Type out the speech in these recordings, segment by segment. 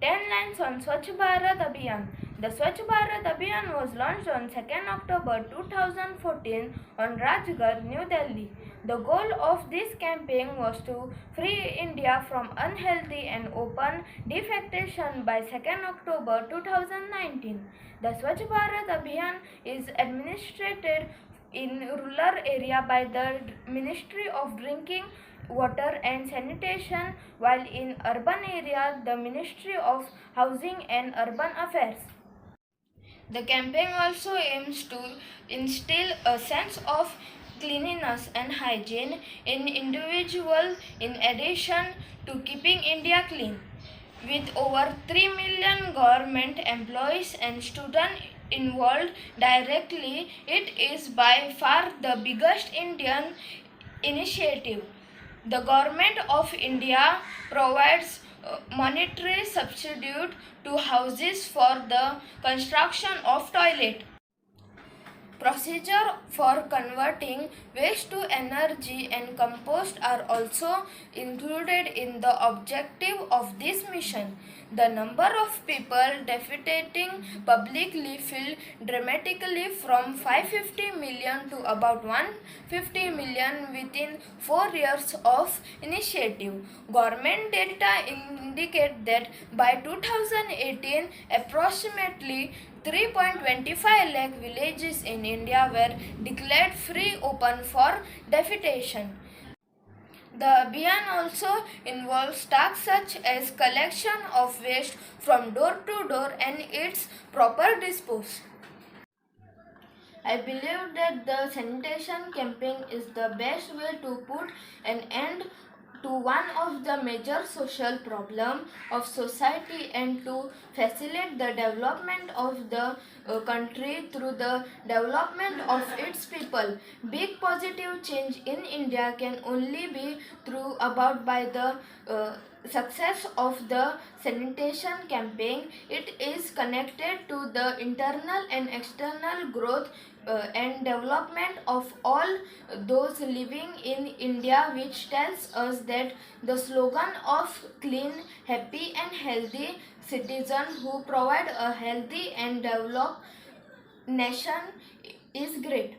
10 lines on Swachh Bharat Abhiyan. The Swachh Bharat Abhiyan was launched on 2nd October 2014 on Rajgarh, New Delhi. The goal of this campaign was to free India from unhealthy and open defecation by 2nd October 2019. The Swachh Bharat Abhiyan is administered in rural area by the Ministry of Drinking Water and Sanitation, while in urban area the Ministry of Housing and Urban Affairs. The campaign also aims to instill a sense of cleanliness and hygiene in individuals in addition to keeping India clean. With over 3 million government employees and students involved directly, it is by far the biggest Indian initiative. The Government of India provides monetary subsidy to houses for the construction of toilet. Procedure for converting waste to energy and compost are also included in the objective of this mission. The number of people defecating publicly fell dramatically from 550 million to about 150 million within 4 years of initiative. Government data indicate that by 2018, approximately 3.25 lakh villages in India were declared free open for defecation. The Abhiyan also involves tasks such as collection of waste from door to door and its proper disposal. I believe that the sanitation campaign is the best way to put an end to one of the major social problems of society and to facilitate the development of the country through the development of its people. Big positive change in India can only be through about by the success of the sanitation campaign. It is connected to the internal and external growth and development of all those living in India, which tells us that the slogan of clean, happy and healthy citizen who provide a healthy and developed nation is great.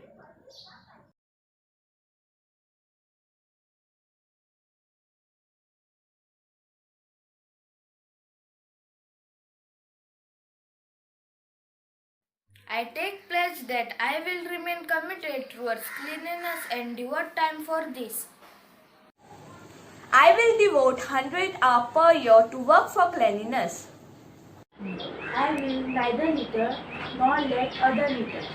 I take pledge that I will remain committed towards cleanliness and devote time for this. I will devote 100 hours per year to work for cleanliness. I will neither litter nor let other litter.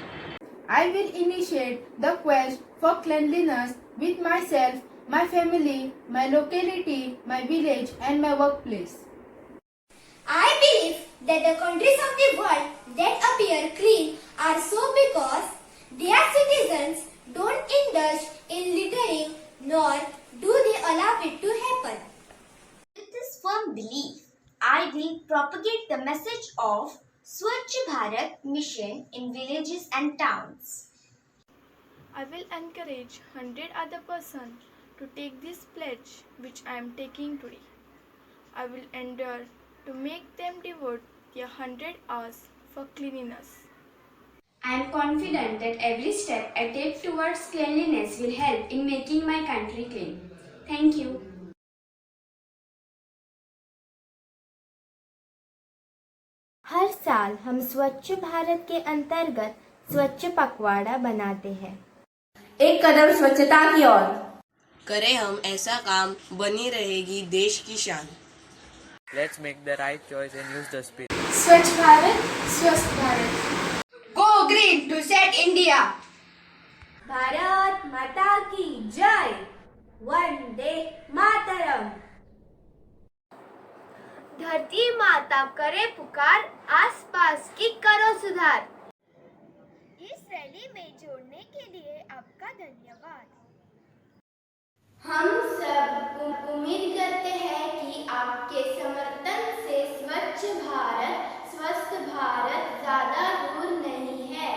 I will initiate the quest for cleanliness with myself, my family, my locality, my village and my workplace. I believe that the countries of the world that appear clean are so because their citizens don't indulge in littering nor do they allow it to happen. With this firm belief, I will propagate the message of Swachh Bharat mission in villages and towns. I will encourage 100 other persons to take this pledge which I am taking today. I will endeavor to make them devote their 100 hours for cleanliness. I am confident that every step I take towards cleanliness will help in making my country clean. Thank you. हर साल हम स्वच्छ भारत के अंतर्गत स्वच्छ पखवाड़ा बनाते हैं। एक कदम स्वच्छता की ओर। करें हम ऐसा काम, बनी रहेगी देश की शान। Let's make the right choice and use the spirit. Swachh Bharat, Swasth Bharat. Go green to set India. Bharat माता की जय। वंदे मातरम। धरती माता करे पुकार, आसपास की करो सुधार। इस रैली में जोड़ने के लिए आपका धन्यवाद। हम सब उम्मीद करते हैं कि आपके समर्थन से स्वच्छ भारत, स्वस्थ भारत ज्यादा दूर नहीं है।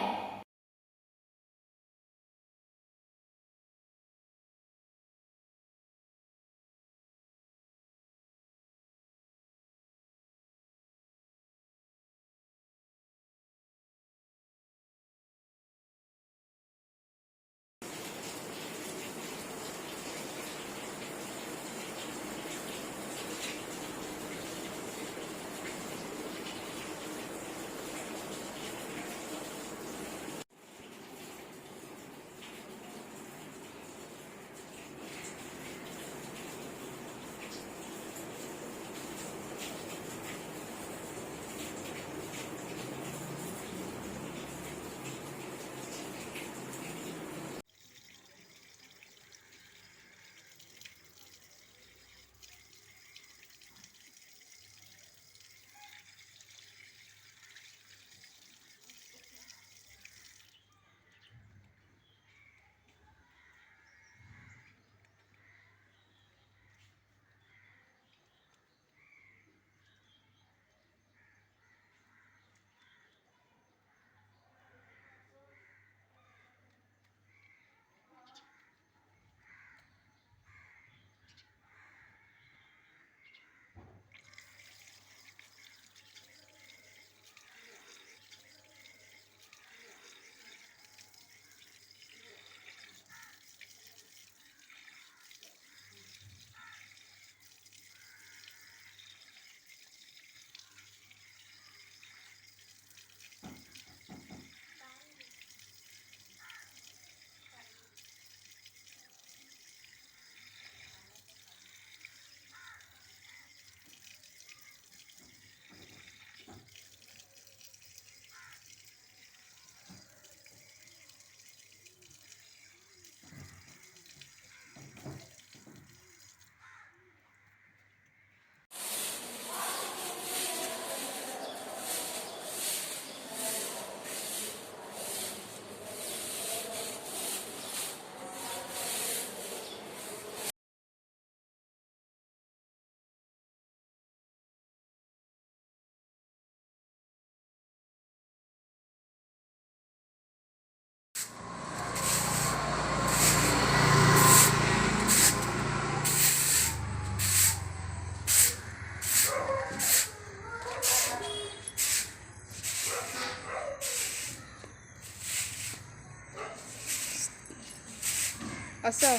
असं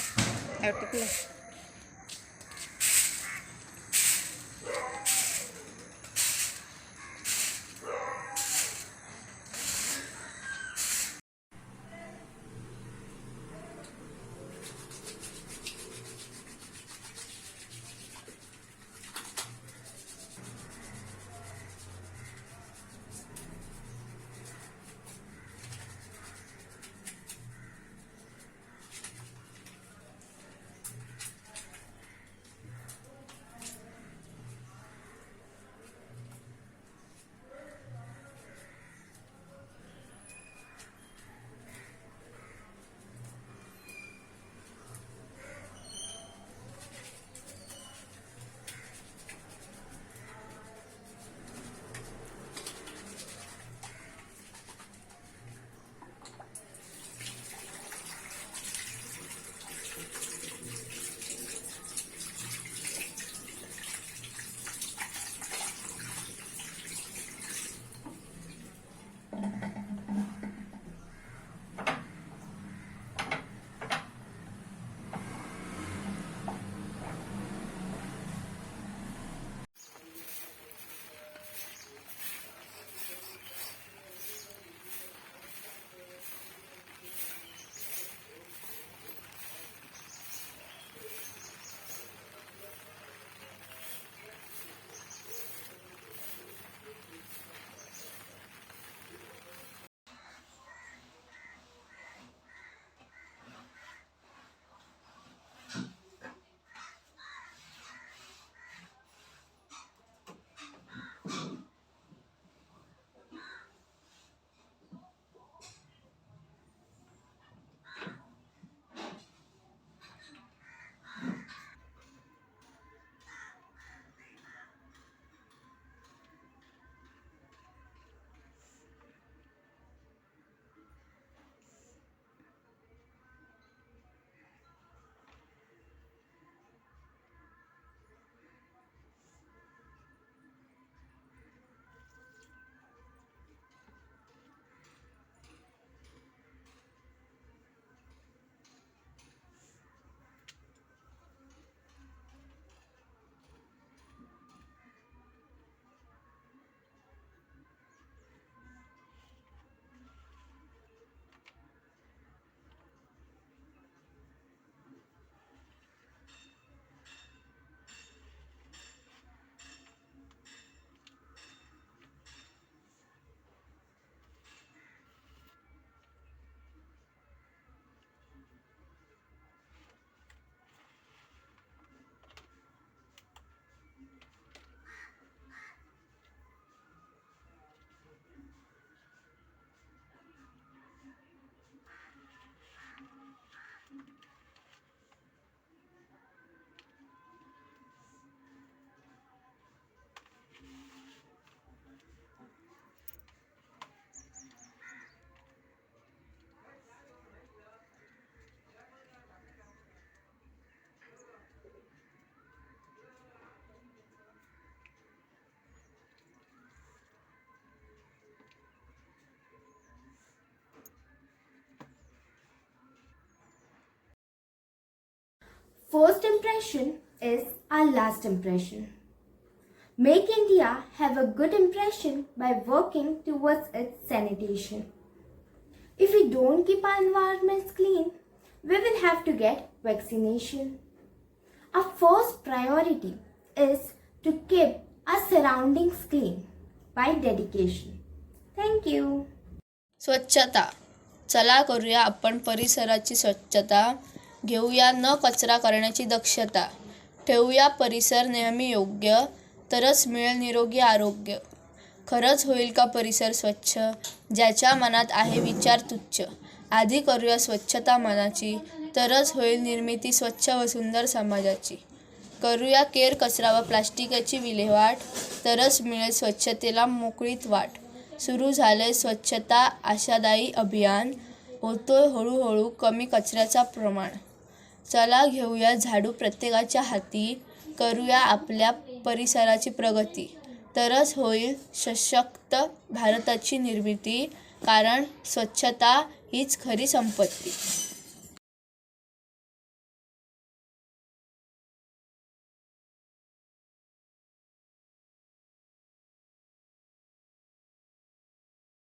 ॲटिकलं. First impression is our last impression. Make India have a good impression by working towards its sanitation. If we don't keep our environments clean, we will have to get vaccination. Our first priority is to keep our surroundings clean by dedication. Thank you. स्वच्छता. चला करूया आपण परिसराची स्वच्छता. घेऊया न कचरा करण्याची दक्षता. ठेवूया परिसर नेहमी योग्य, तरच मिळेल निरोगी आरोग्य. खरंच होईल का परिसर स्वच्छ, ज्याच्या मनात आहे विचार तुच्छ. आधी करूया स्वच्छता मनाची, तरच होईल निर्मिती स्वच्छ व सुंदर समाजाची. करूया केर कचरा व प्लास्टिकची विल्हेवाट, तरच मिळेल स्वच्छतेला मोकळीत वाट. सुरू झालंय स्वच्छता आशादायी अभियान, होतोय हळूहळू कमी कचऱ्याचा प्रमाण. चला घेऊया झाडू प्रत्येकाच्या हाती, करूया आपल्या परिसराची प्रगती. तरच होईल सशक्त भारताची निर्मिती, कारण स्वच्छता हीच खरी संपत्ती.